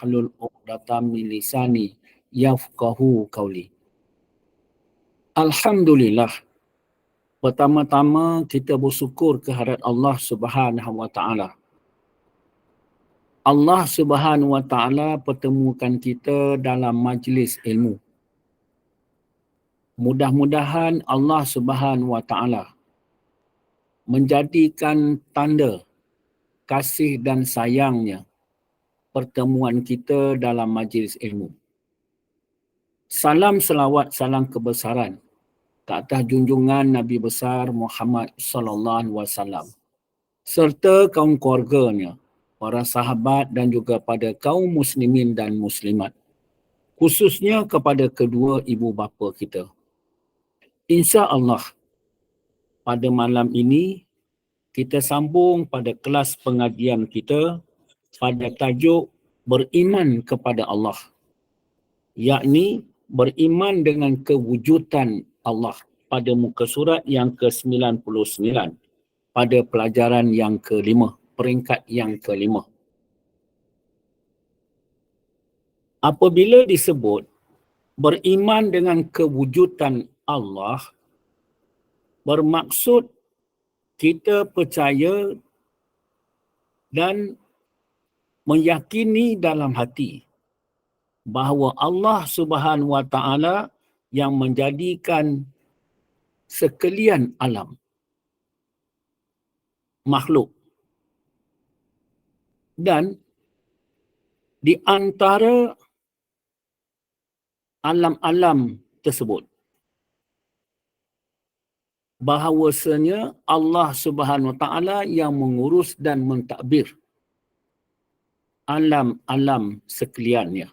wahlul 'uqdatam min lisani yafqahu qawli. Alhamdulillah. Pertama-tama kita bersyukur kehadrat Allah Subhanahu wa taala. Allah Subhanahu wa taala pertemukan kita dalam majlis ilmu. Mudah-mudahan Allah Subhanahu wa taala menjadikan tanda kasih dan sayangnya pertemuan kita dalam majlis ilmu. Salam selawat, salam kebesaran ke atas junjungan Nabi besar Muhammad sallallahu alaihi wasallam serta kaum keluarganya, para sahabat dan juga pada kaum muslimin dan muslimat, khususnya kepada kedua ibu bapa kita. Insya-Allah pada malam ini kita sambung pada kelas pengajian kita pada tajuk beriman kepada Allah, yakni beriman dengan kewujudan Allah pada muka surat yang ke-99 pada pelajaran yang ke-5, peringkat yang ke-5. Apabila disebut beriman dengan kewujudan Allah, bermaksud kita percaya dan meyakini dalam hati bahawa Allah Subhanahu wa taala yang menjadikan sekalian alam makhluk, dan di antara alam-alam tersebut bahawasanya Allah Subhanahu wa taala yang mengurus dan mentadbir alam-alam sekaliannya.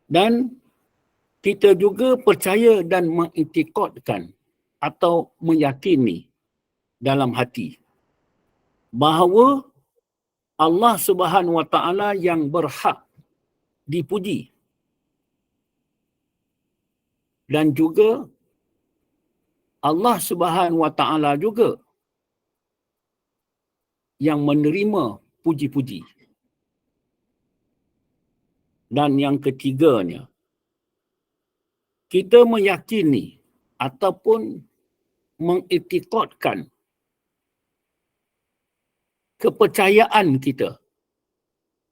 Dan kita juga percaya dan mengiktikadkan atau meyakini dalam hati bahawa Allah Subhanahu wa taala yang berhak dipuji dan juga Allah Subhanahu wa taala juga yang menerima puji-puji. Dan yang ketiganya, kita meyakini ataupun mengiktikadkan kepercayaan kita,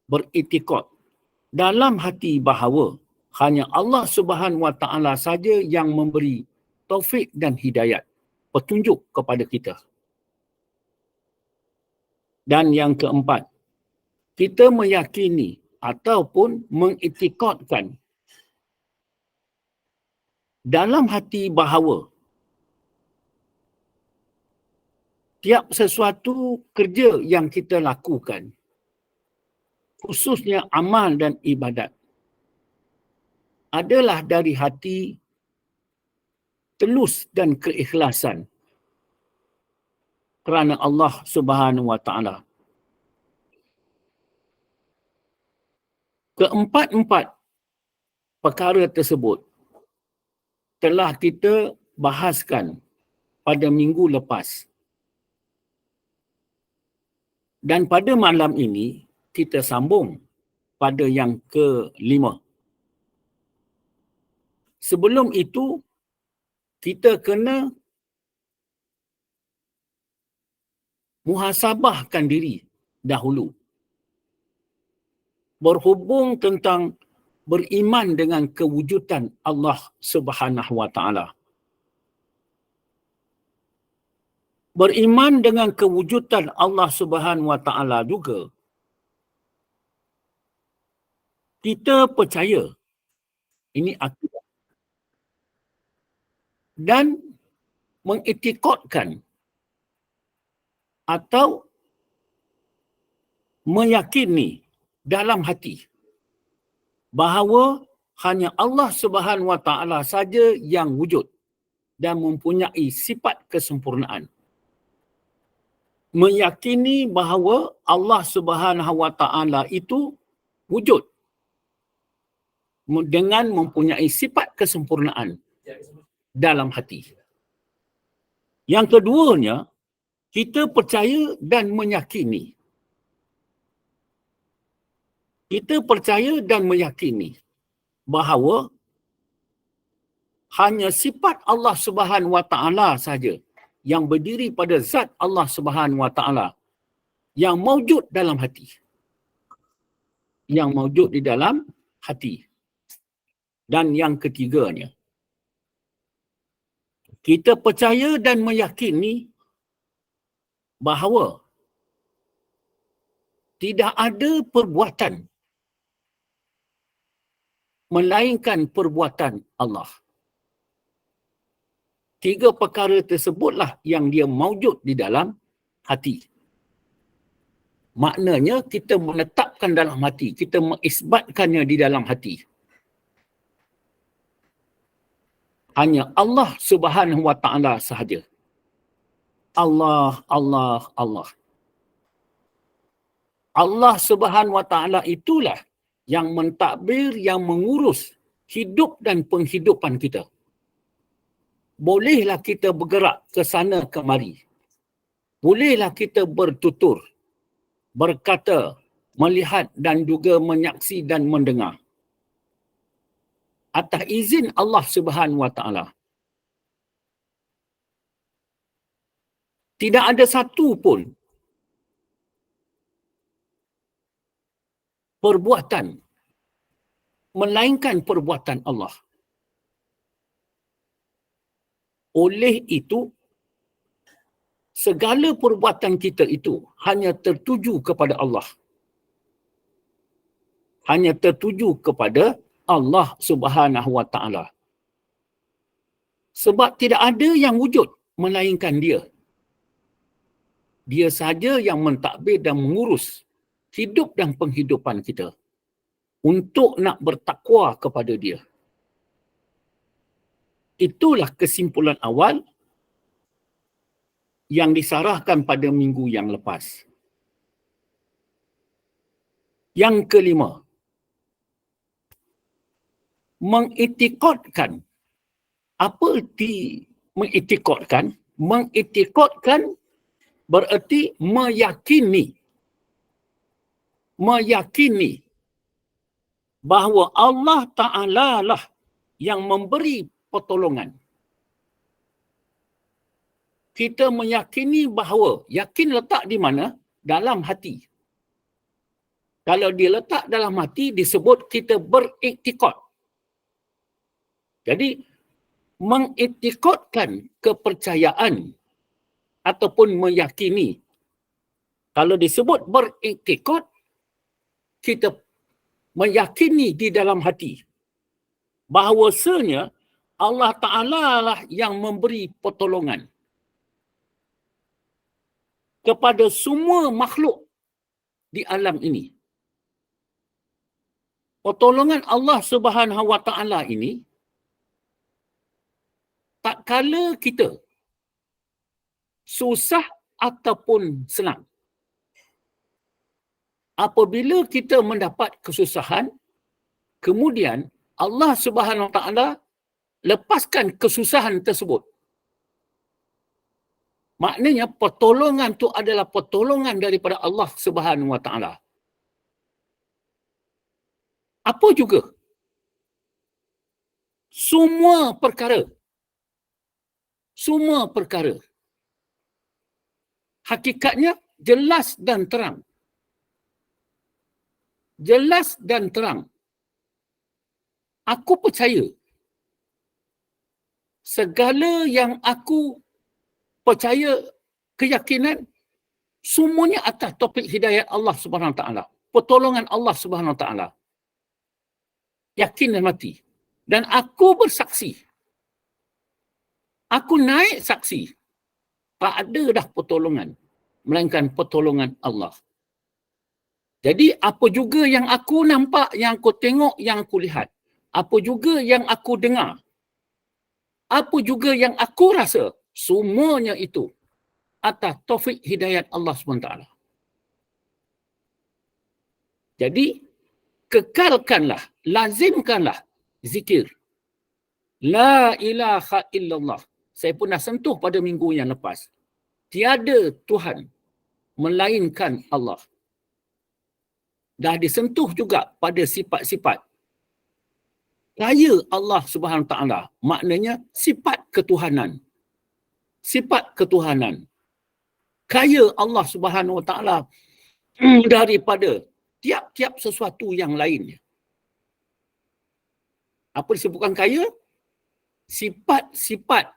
beriktikad dalam hati bahawa hanya Allah Subhanahu wa taala saja yang memberi taufik dan hidayat, petunjuk kepada kita. Dan yang keempat, kita meyakini ataupun mengiktikadkan dalam hati bahawa tiap sesuatu kerja yang kita lakukan, khususnya amal dan ibadat, adalah dari hati tulus dan keikhlasan kerana Allah Subhanahu wa taala. Keempat-empat perkara tersebut telah kita bahaskan pada minggu lepas. Dan pada malam ini kita sambung pada yang ke-5. Sebelum itu kita kena muhasabahkan diri dahulu. Berhubung tentang beriman dengan kewujudan Allah Subhanahu wa taala. Beriman dengan kewujudan Allah Subhanahu wa taala juga, kita percaya, ini akidah, dan mengiktikadkan atau meyakini dalam hati bahawa hanya Allah Subhanahu wa taala saja yang wujud dan mempunyai sifat kesempurnaan. Meyakini bahawa Allah Subhanahu wa taala itu wujud dengan mempunyai sifat kesempurnaan dalam hati. Yang keduanya, kita percaya dan meyakini Kita percaya dan meyakini bahawa hanya sifat Allah Subhanahu Wa Taala saja yang berdiri pada zat Allah Subhanahu Wa Taala yang maujud dalam hati. Yang maujud di dalam hati. Dan yang ketiganya, kita percaya dan meyakini bahawa tidak ada perbuatan melainkan perbuatan Allah. Tiga perkara tersebutlah yang dia maujud di dalam hati. Maknanya kita menetapkan dalam hati, kita mengisbatkannya di dalam hati. Hanya Allah Subhanahu Wa Taala sahaja. Allah, Allah, Allah. Allah Subhanahu Wa Taala itulah yang mentadbir, yang mengurus hidup dan penghidupan kita. Bolehlah kita bergerak ke sana kemari. Bolehlah kita bertutur, berkata, melihat dan juga menyaksi dan mendengar. Atas izin Allah Subhanahu Wa Taala. Tidak ada satu pun perbuatan melainkan perbuatan Allah. Oleh itu, segala perbuatan kita itu hanya tertuju kepada Allah. Hanya tertuju kepada Allah Subhanahu Wa Taala. Sebab tidak ada yang wujud melainkan Dia. Dia saja yang mentadbir dan mengurus hidup dan penghidupan kita untuk nak bertakwa kepada Dia. Itulah kesimpulan awal yang disarahkan pada minggu yang lepas. Yang kelima, mengiktikadkan. Apa arti mengiktikadkan? Mengiktikadkan bererti meyakini. Meyakini bahawa Allah Ta'ala lah yang memberi pertolongan. Kita meyakini bahawa, yakin letak di mana? Dalam hati. Kalau dia letak dalam hati, disebut kita beriktikad. Jadi, mengiktikadkan kepercayaan ataupun meyakini. Kalau disebut beriktikad, kita meyakini di dalam hati bahawasanya Allah Ta'ala lah yang memberi pertolongan kepada semua makhluk di alam ini. Pertolongan Allah Subhanahu Wa Ta'ala ini, tak kala kita susah ataupun senang. Apabila kita mendapat kesusahan, kemudian Allah Subhanahu Wa Ta'ala lepaskan kesusahan tersebut. Maknanya pertolongan itu adalah pertolongan daripada Allah Subhanahu Wa Ta'ala. Apa juga? Semua perkara hakikatnya jelas dan terang. Jelas dan terang. Aku percaya segala yang aku percaya, keyakinan, semuanya atas topik hidayat Allah Subhanahu Wa Ta'ala. Pertolongan Allah Subhanahu Wa Ta'ala. Yakin dan mati. Dan aku bersaksi. Aku naik saksi. Tak ada dah pertolongan. Melainkan pertolongan Allah. Jadi apa juga yang aku nampak, yang aku tengok, yang aku lihat. Apa juga yang aku dengar. Apa juga yang aku rasa. Semuanya itu atas taufik hidayat Allah SWT. Jadi, kekalkanlah, lazimkanlah zikir. La ilaha illallah. Saya pun dah sentuh pada minggu yang lepas. Tiada Tuhan melainkan Allah. dah disentuh juga pada sifat-sifat kaya Allah Subhanahu Taala, maknanya sifat ketuhanan. Sifat ketuhanan. Kaya Allah Subhanahu Taala daripada tiap-tiap sesuatu yang lainnya. Apa disebutkan kaya? Sifat-sifat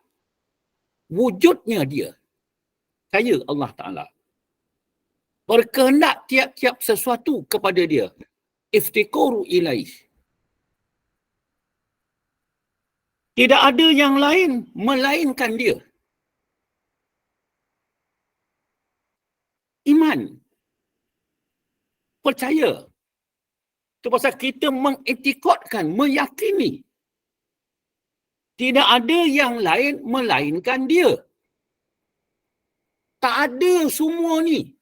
wujudnya dia. Kaya Allah Ta'ala. Berkehendak tiap-tiap sesuatu kepada dia. Iftikoru ilaih. Tidak ada yang lain melainkan dia. Iman. Percaya. Itu pasal kita mengiktikadkan, meyakini. Tidak ada yang lain melainkan dia. Tak ada semua ni.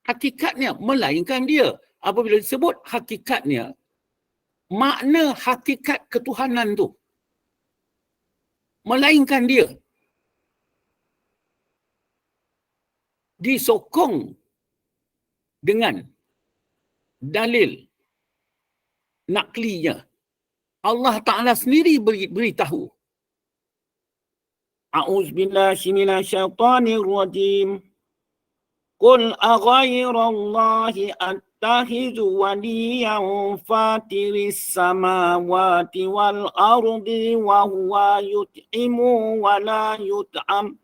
Hakikatnya melainkan dia. Apabila disebut hakikatnya, makna hakikat ketuhanan tu melainkan dia. Disokong dengan dalil naklinya. Allah Ta'ala sendiri beritahu. A'udzubillahi minasyaitanir rajim. Qul aghairallahi attakhidhu waliyan fatiris samawati wal ardi wa huwa yut'imu wa la yut'am.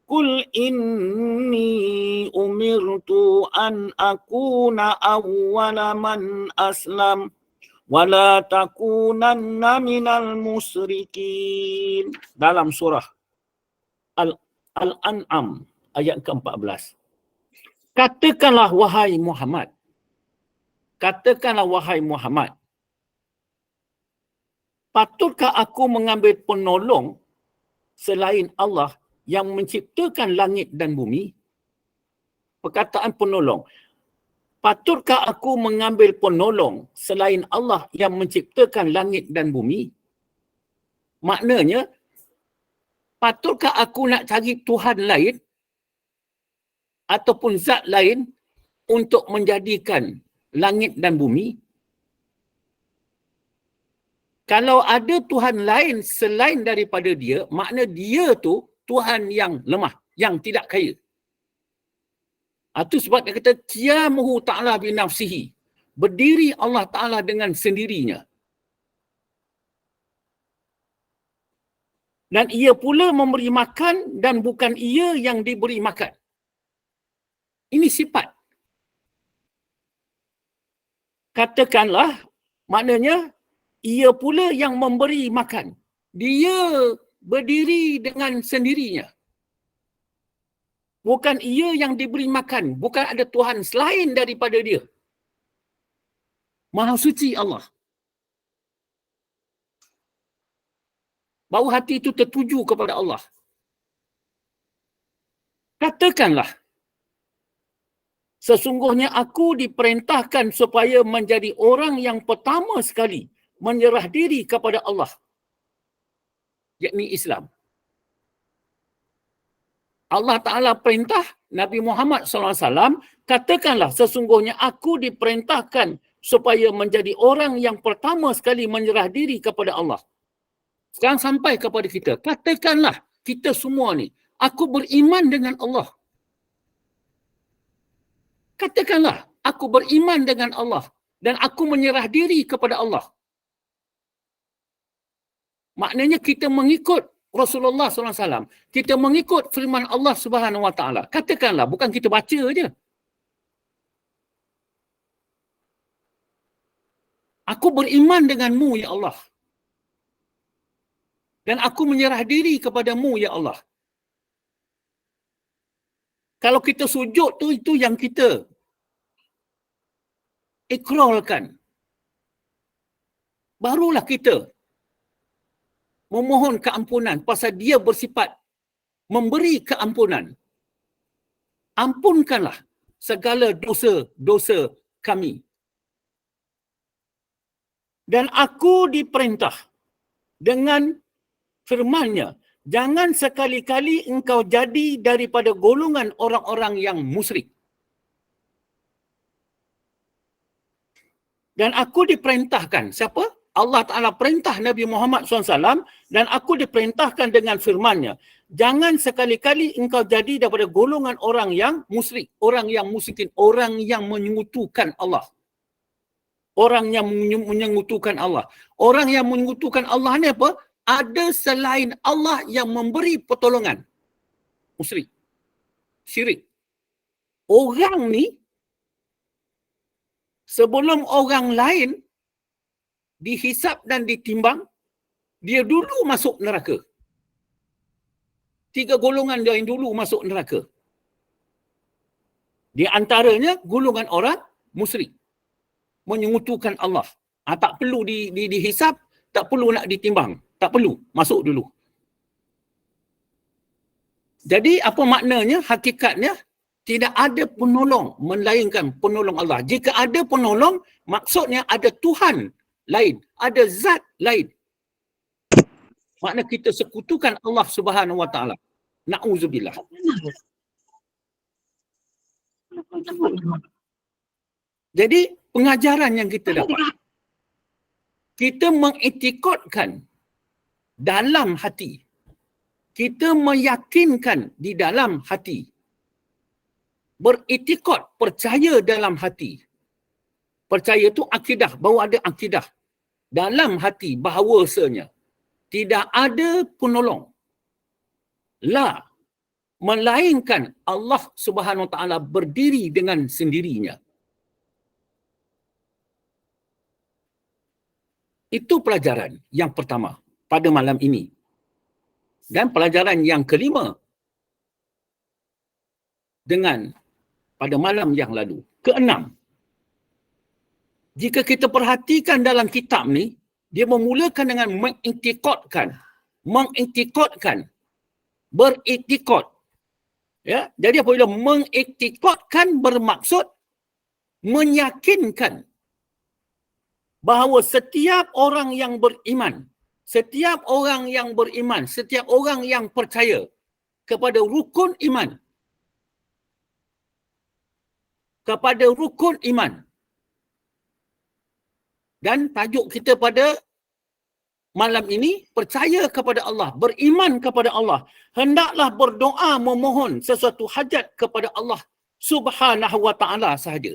Qul inni umirtu an akuna awwala man aslam. Wala takunanna minal musyrikin. Dalam surah Al-An'am ayat ke-14. Katakanlah wahai Muhammad. Katakanlah wahai Muhammad. Patutkah aku mengambil penolong selain Allah yang menciptakan langit dan bumi? Perkataan penolong. Patutkah aku mengambil penolong selain Allah yang menciptakan langit dan bumi? Maknanya, patutkah aku nak cari Tuhan lain ataupun zat lain untuk menjadikan langit dan bumi? Kalau ada Tuhan lain selain daripada dia, makna dia tu Tuhan yang lemah, yang tidak kaya. Itu sebab dia kata, qiyamuhu ta'ala binafsihi. Berdiri Allah Ta'ala dengan sendirinya. Dan ia pula memberi makan dan bukan ia yang diberi makan. Ini sifat. Katakanlah, maknanya, ia pula yang memberi makan. Dia berdiri dengan sendirinya. Bukan ia yang diberi makan. Bukan ada Tuhan selain daripada dia. Maha suci Allah. Bau hati itu tertuju kepada Allah. Katakanlah, sesungguhnya aku diperintahkan supaya menjadi orang yang pertama sekali menyerah diri kepada Allah, yakni Islam. Allah Ta'ala perintah Nabi Muhammad SAW, katakanlah sesungguhnya aku diperintahkan supaya menjadi orang yang pertama sekali menyerah diri kepada Allah. Sekarang sampai kepada kita. Katakanlah kita semua ni, aku beriman dengan Allah. Katakanlah, aku beriman dengan Allah dan aku menyerah diri kepada Allah. Maknanya kita mengikut Rasulullah SAW. Kita mengikut firman Allah Subhanahu Wa Taala. Katakanlah, bukan kita baca je. Aku beriman denganmu, ya Allah. Dan aku menyerah diri kepadamu, ya Allah. Kalau kita sujud tu, itu yang kita ikrarkan. Barulah kita memohon keampunan pasal dia bersifat memberi keampunan. Ampunkanlah segala dosa-dosa kami. Dan aku diperintah dengan firman-Nya, jangan sekali-kali engkau jadi daripada golongan orang-orang yang musyrik. Dan aku diperintahkan. Siapa? Allah Ta'ala perintah Nabi Muhammad SAW dan aku diperintahkan dengan firman-Nya. Jangan sekali-kali engkau jadi daripada golongan orang yang musyrik, orang yang musyrikin, orang yang menyekutukan Allah. Orang yang menyekutukan Allah. Orang yang menyekutukan Allah ni apa? Ada selain Allah yang memberi pertolongan. Musyrik. Syirik. Orang ni sebelum orang lain dihisap dan ditimbang, dia dulu masuk neraka. 3 golongan dia yang dulu masuk neraka. Di antaranya golongan orang musyrik. Menyekutukan Allah. Tak perlu dihisap, tak perlu nak ditimbang. Tak perlu, masuk dulu. Jadi apa maknanya? Hakikatnya, tidak ada penolong melainkan penolong Allah. Jika ada penolong, maksudnya ada Tuhan lain, ada zat lain. Makna kita sekutukan Allah Subhanahu Wa Taala. Na'udzubillah. Jadi pengajaran yang kita dapat, kita mengiktikadkan dalam hati, kita meyakinkan di dalam hati, beriktikad, percaya dalam hati. Percaya itu akidah, bahawa ada akidah dalam hati bahawasanya tidak ada penolong la melainkan Allah Subhanahu Wa Taala berdiri dengan sendirinya. Itu pelajaran yang pertama pada malam ini. Dan pelajaran yang kelima dengan pada malam yang lalu. Keenam, jika kita perhatikan dalam kitab ni, dia memulakan dengan mengiktikadkan, beriktikad. Ya, jadi apabila mengiktikadkan bermaksud meyakinkan bahawa setiap orang yang beriman, setiap orang yang percaya kepada rukun iman, dan tajuk kita pada malam ini, percaya kepada Allah, beriman kepada Allah, hendaklah berdoa memohon sesuatu hajat kepada Allah Subhanahu Wa Taala sahaja.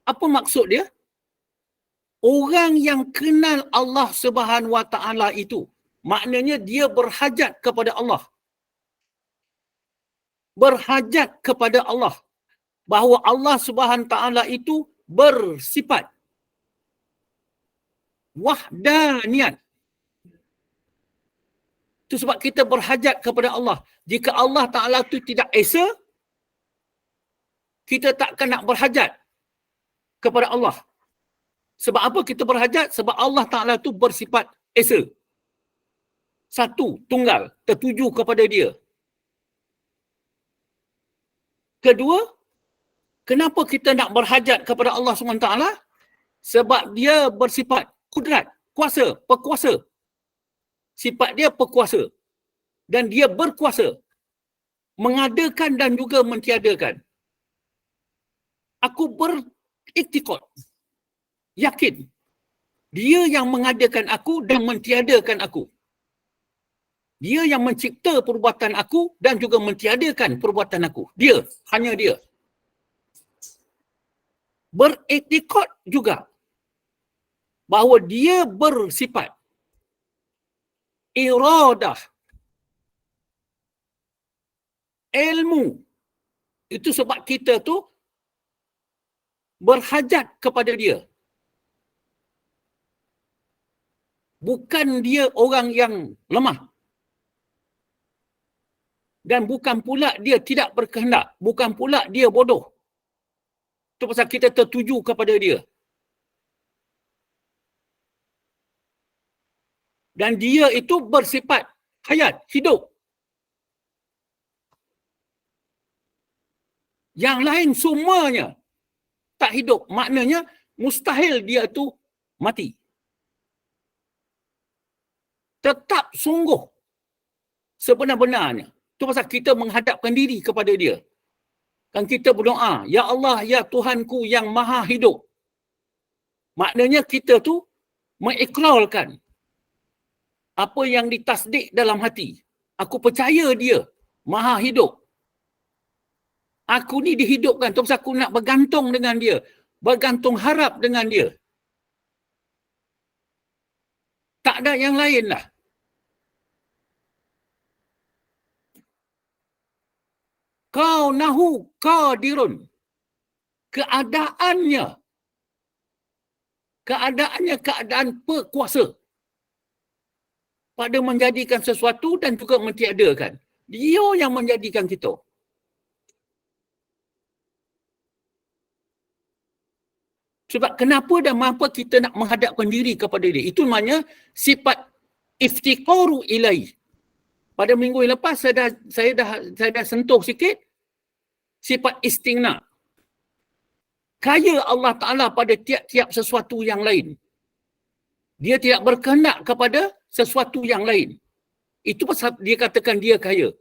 Apa maksud dia? Orang yang kenal Allah Subhanahu Wa Taala itu, maknanya dia berhajat kepada Allah. Berhajat kepada Allah. Bahawa Allah Subhanahu Wa Taala itu bersifat wahdaniyat. Itu sebab kita berhajat kepada Allah. Jika Allah Ta'ala itu tidak esa, kita takkan nak berhajat kepada Allah. Sebab apa kita berhajat? Sebab Allah Ta'ala itu bersifat esa. Satu, tunggal, tertuju kepada dia. Kedua, kenapa kita nak berhajat kepada Allah SWT? Sebab dia bersifat kudrat, kuasa, perkuasa. Sifat dia perkuasa. Dan dia berkuasa. Mengadakan dan juga mentiadakan. Aku beriktikad. Yakin. Dia yang mengadakan aku dan mentiadakan aku. Dia yang mencipta perbuatan aku dan juga mentiadakan perbuatan aku. Dia. Hanya dia. Beriktikad juga bahawa dia bersifat iradah, ilmu. Itu sebab kita tu berhajat kepada dia. Bukan dia orang yang lemah. Dan bukan pula dia tidak berkehendak. Bukan pula dia bodoh. Itu pasal kita tertuju kepada dia. Dan dia itu bersifat hayat, hidup. Yang lain semuanya tak hidup. Maknanya mustahil dia itu mati. Tetap sungguh sebenar-benarnya. Itu pasal kita menghadapkan diri kepada dia. Kan kita berdoa, Ya Allah, Ya Tuhanku yang maha hidup. Maknanya kita tu mengikrarkan apa yang ditasdik dalam hati. Aku percaya dia maha hidup. Aku ni dihidupkan, terus aku nak bergantung dengan dia. Bergantung harap dengan dia. Tak ada yang lain lah. Kau nahu qadirun. Keadaannya keadaan berkuasa pada menjadikan sesuatu dan juga mentiadakan. Dia yang menjadikan kita. Sebab kenapa dan mengapa kita nak menghadapkan diri kepada dia? Itu maknanya sifat iftiqaru ilaih. Pada minggu yang lepas saya dah sentuh sikit sifat istigna. Kaya Allah Ta'ala pada tiap-tiap sesuatu yang lain. Dia tidak berkehendak kepada sesuatu yang lain. Itu pasal dia katakan dia kaya.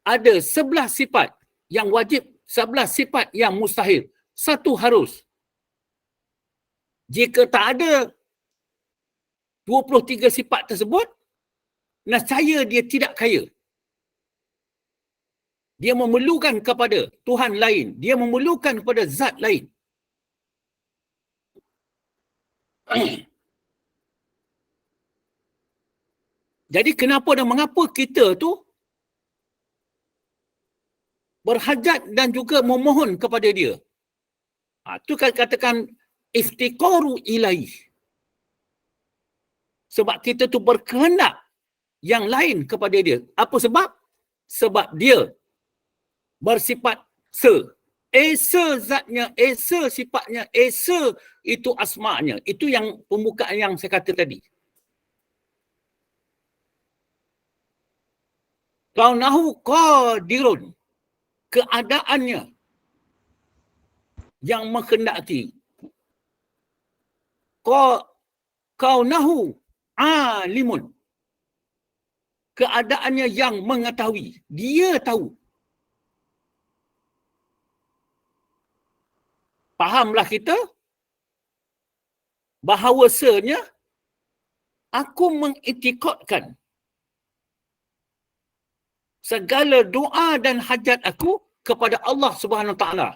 Ada 11 sifat yang wajib, 11 sifat yang mustahil. Satu harus. Jika tak ada 23 sifat tersebut, nescaya dia tidak kaya. Dia memerlukan kepada Tuhan lain. Dia memerlukan kepada zat lain. Jadi kenapa dan mengapa kita tu berhajat dan juga memohon kepada dia? Itu katakan iftiqaru ilaih. Sebab kita tu berkehendak yang lain kepada dia. Apa sebab? Sebab dia bersifat Esa zatnya, Esa sifatnya, Esa itu asma'nya. Itu yang pembukaan yang saya kata tadi. Kaunahu qadirun. Keadaannya yang menghendaki. Kaunahu alimun. Keadaannya yang mengetahui. Dia tahu. Fahamlah kita bahawasanya aku mengiktikadkan segala doa dan hajat aku kepada Allah Subhanahu Wa Taala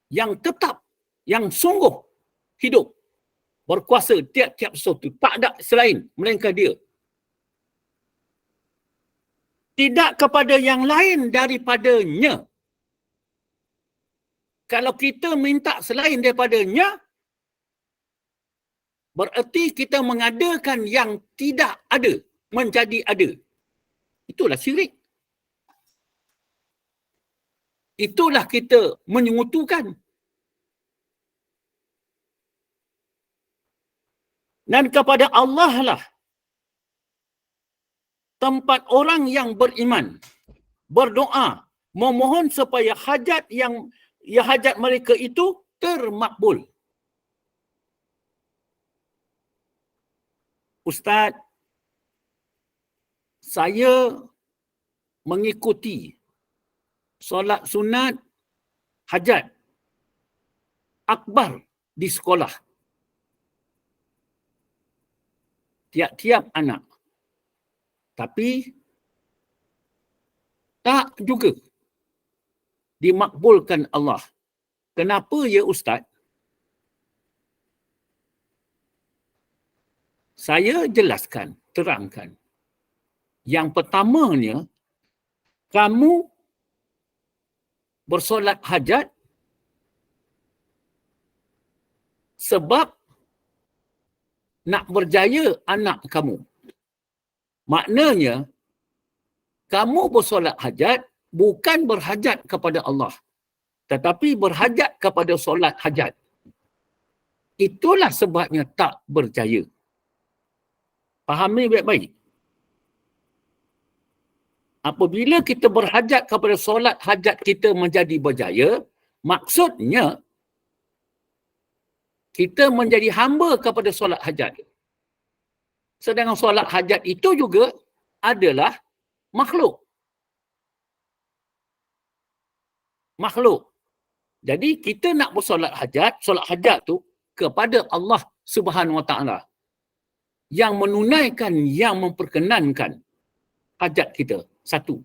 yang tetap, yang sungguh hidup, berkuasa tiap-tiap sesuatu. Tak ada selain melainkan dia. Tidak kepada yang lain daripadanya. Kalau kita minta selain daripadanya, bererti kita mengadakan yang tidak ada menjadi ada. Itulah syirik. Itulah kita menyekutukan. Dan kepada Allah lah tempat orang yang beriman berdoa, memohon supaya hajat mereka itu termakbul. Ustaz, saya mengikuti solat sunat hajat akbar di sekolah. Tiap-tiap anak. Tapi tak juga dimakbulkan Allah. Kenapa ya Ustaz? Saya jelaskan, terangkan. Yang pertamanya, kamu bersolat hajat sebab nak berjaya anak kamu. Maknanya, kamu bersolat hajat bukan berhajat kepada Allah, tetapi berhajat kepada solat hajat. Itulah sebabnya tak berjaya. Fahami baik-baik. Apabila kita berhajat kepada solat hajat kita menjadi berjaya, maksudnya kita menjadi hamba kepada solat hajat. Sedangkan solat hajat itu juga adalah makhluk. Makhluk. Jadi kita nak bersolat hajat, solat hajat tu kepada Allah Subhanahu Wa Taala yang menunaikan, yang memperkenankan hajat kita. Satu.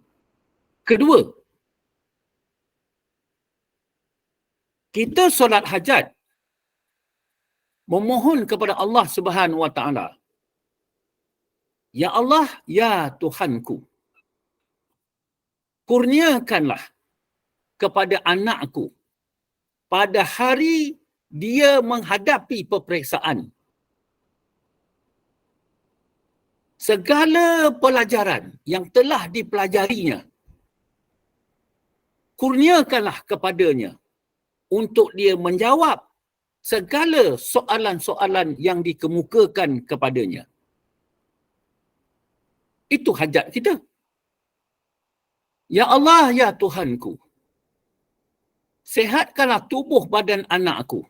Kedua, kita solat hajat memohon kepada Allah Subhanahu Wa Taala, ya Allah, ya Tuhanku, kurniakanlah kepada anakku pada hari dia menghadapi peperiksaan segala pelajaran yang telah dipelajarinya, kurniakanlah kepadanya untuk dia menjawab segala soalan-soalan yang dikemukakan kepadanya. Itu hajat kita. Ya Allah, ya Tuhanku, sihatkanlah tubuh badan anakku.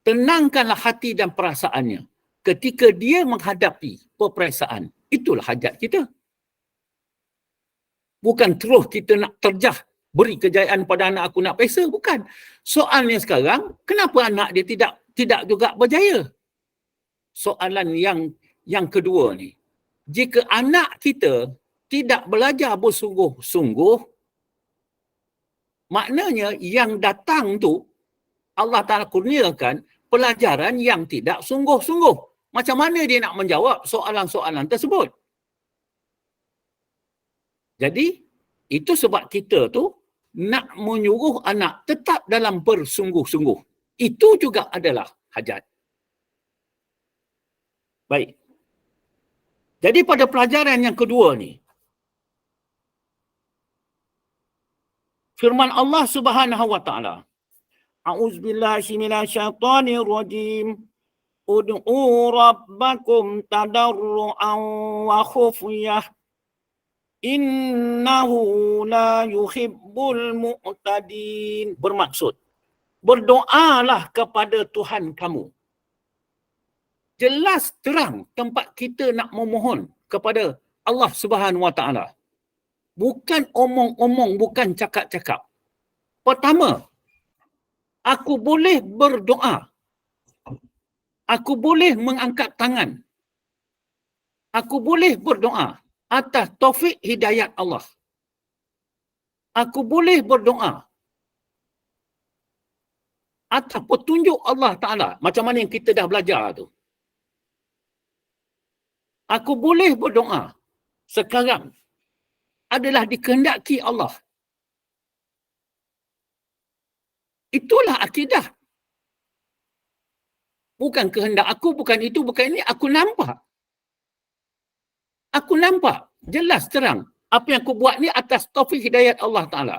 Tenangkanlah hati dan perasaannya ketika dia menghadapi peperiksaan. Itulah hajat kita. Bukan terus kita nak terjah beri kejayaan pada anak aku nak pesa. Bukan. Soalnya sekarang, kenapa anak dia tidak juga berjaya? Soalan yang kedua ni. Jika anak kita tidak belajar bersungguh-sungguh, maknanya yang datang tu Allah Ta'ala kurniakan pelajaran yang tidak sungguh-sungguh. Macam mana dia nak menjawab soalan-soalan tersebut? Jadi, itu sebab kita tu nak menyuruh anak tetap dalam bersungguh-sungguh. Itu juga adalah hajat. Baik. Jadi pada pelajaran yang kedua ni, firman Allah Subhanahu Wa Ta'ala, A'udzubillahi minasyaitonirrajim. Ud'u rabbakum tadarru'an wa khufyah. Innahu la yuhibbul mu'tadin. Bermaksud, berdoalah kepada Tuhan kamu. Jelas terang tempat kita nak memohon kepada Allah Subhanahu Wa Ta'ala. Bukan omong-omong, bukan cakap-cakap. Pertama, aku boleh berdoa. Aku boleh mengangkat tangan. Aku boleh berdoa atas taufik hidayat Allah. Aku boleh berdoa atas petunjuk Allah Ta'ala. Macam mana yang kita dah belajar tu. Aku boleh berdoa sekarang adalah dikehendaki Allah. Itulah akidah. Bukan kehendak aku, bukan itu, bukan ini. Aku nampak. Aku nampak. Jelas terang. Apa yang aku buat ni atas taufik hidayat Allah Ta'ala.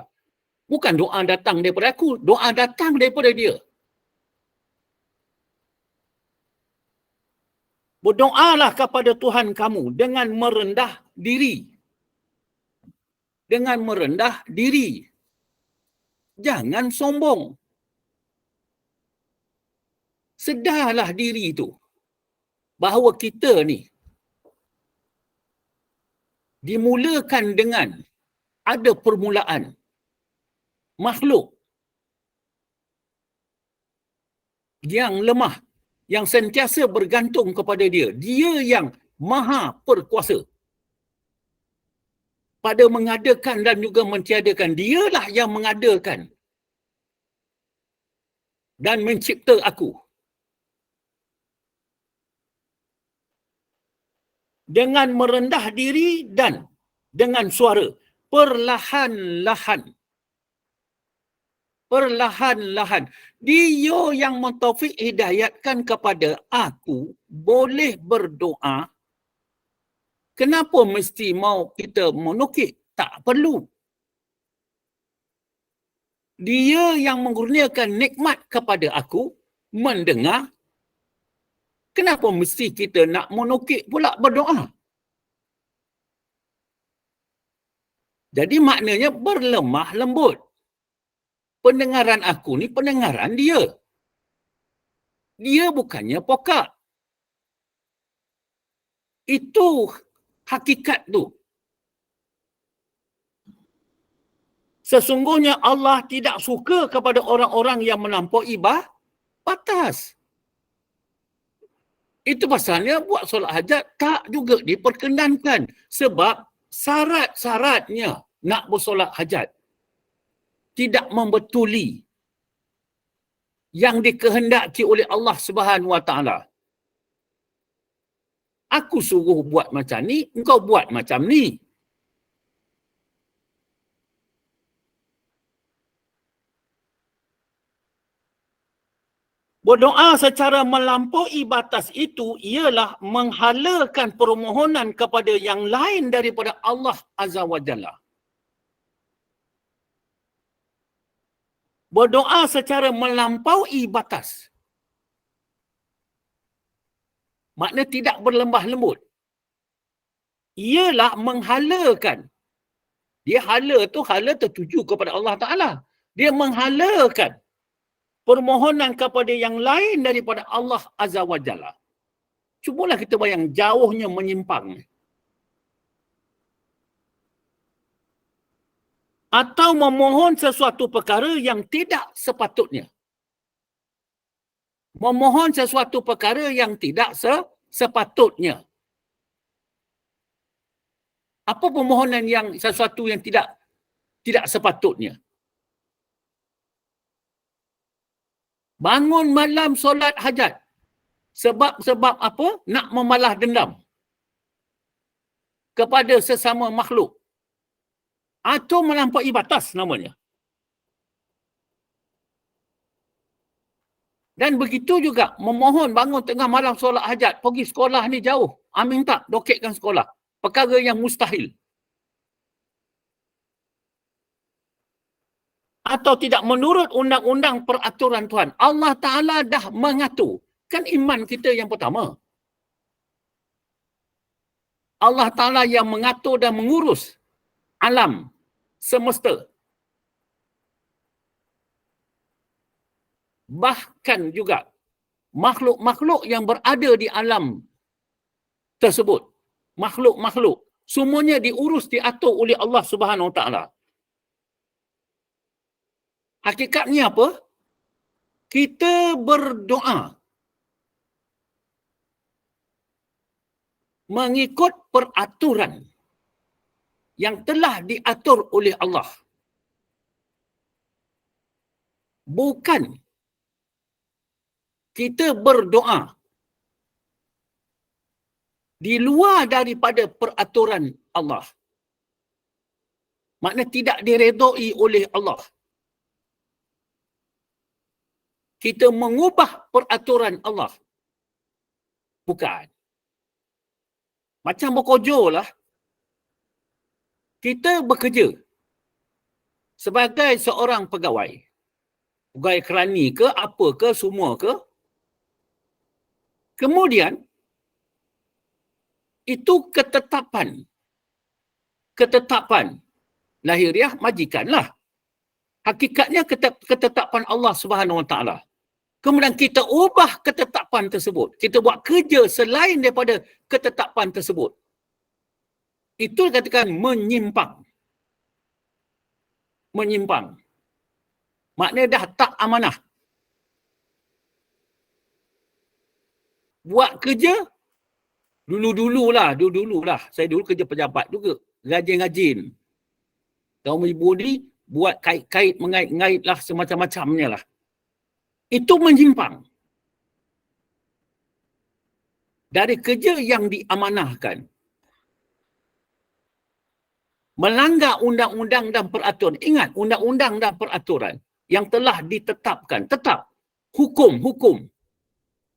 Bukan doa datang daripada aku. Doa datang daripada dia. Berdoalah kepada Tuhan kamu dengan merendah diri. Dengan merendah diri. Jangan sombong. Sedarlah diri itu bahawa kita ni dimulakan dengan ada permulaan makhluk yang lemah, yang sentiasa bergantung kepada dia. Dia yang maha perkuasa pada mengadakan dan juga mentiadakan. Dialah yang mengadakan dan mencipta aku. Dengan merendah diri dan dengan suara perlahan-lahan. Perlahan-lahan. Dia yang mentaufik hidayatkan kepada aku boleh berdoa. Kenapa mesti mau kita menukik? Tak perlu. Dia yang mengurniakan nikmat kepada aku mendengar. Kenapa mesti kita nak menukik pula berdoa? Jadi maknanya berlemah lembut. Pendengaran aku ni pendengaran dia. Dia bukannya pokak. Itu hakikat tu. Sesungguhnya Allah tidak suka kepada orang-orang yang melampaui batas. Itu pasalnya buat solat hajat tak juga diperkenankan sebab syarat-syaratnya nak bersolat hajat tidak membetuli yang dikehendaki oleh Allah Subhanahu Wa Taala. Aku suruh buat macam ni, engkau buat macam ni. Berdoa secara melampaui batas itu ialah menghalakan permohonan kepada yang lain daripada Allah Azza wa Jalla. Berdoa secara melampaui batas. Makna tidak berlembah lembut. Ialah menghalakan. Dia hala tu, hala tertuju kepada Allah Ta'ala. Dia menghalakan permohonan kepada yang lain daripada Allah Azza wa Jalla. Cubalah kita bayang jauhnya menyimpang. Atau memohon sesuatu perkara yang tidak sepatutnya. Memohon sesuatu perkara yang tidak sepatutnya. Apa permohonan yang sesuatu yang tidak sepatutnya? Bangun malam solat hajat. Sebab apa? Nak memalas dendam kepada sesama makhluk. Atau melampaui batas namanya. Dan begitu juga memohon bangun tengah malam solat hajat. Pergi sekolah ni jauh. Minta doketkan sekolah. Perkara yang mustahil. Atau tidak menurut undang-undang peraturan Tuhan. Allah Ta'ala dah mengatur. Kan iman kita yang pertama. Allah Ta'ala yang mengatur dan mengurus alam semesta. Bahkan juga makhluk-makhluk yang berada di alam tersebut. Makhluk-makhluk. Semuanya diurus, diatur oleh Allah Subhanahu Wa Ta'ala. Hakikatnya apa? Kita berdoa mengikut peraturan yang telah diatur oleh Allah. Bukan kita berdoa di luar daripada peraturan Allah. Makna tidak diredai oleh Allah. Kita mengubah peraturan Allah. Bukan. Macam berkojo lah. Kita bekerja sebagai seorang pegawai. Pegawai kerani ke, apa ke, semua ke. Kemudian, itu ketetapan lahiriah majikan lah. Hakikatnya ketetapan Allah Subhanahu Wa Taala. Kemudian kita ubah ketetapan tersebut. Kita buat kerja selain daripada ketetapan tersebut. Itu dikatakan menyimpang. Menyimpang. Maknanya dah tak amanah. Buat kerja dulu-dululah. Saya dulu kerja pejabat juga. Rajin-rajin. Kaum ibu ni buat kait-kait, mengait-ngait lah, semacam-macamnya lah. Itu menyimpang dari kerja yang diamanahkan. Melanggar undang-undang dan peraturan. Ingat, undang-undang dan peraturan yang telah ditetapkan. Tetap hukum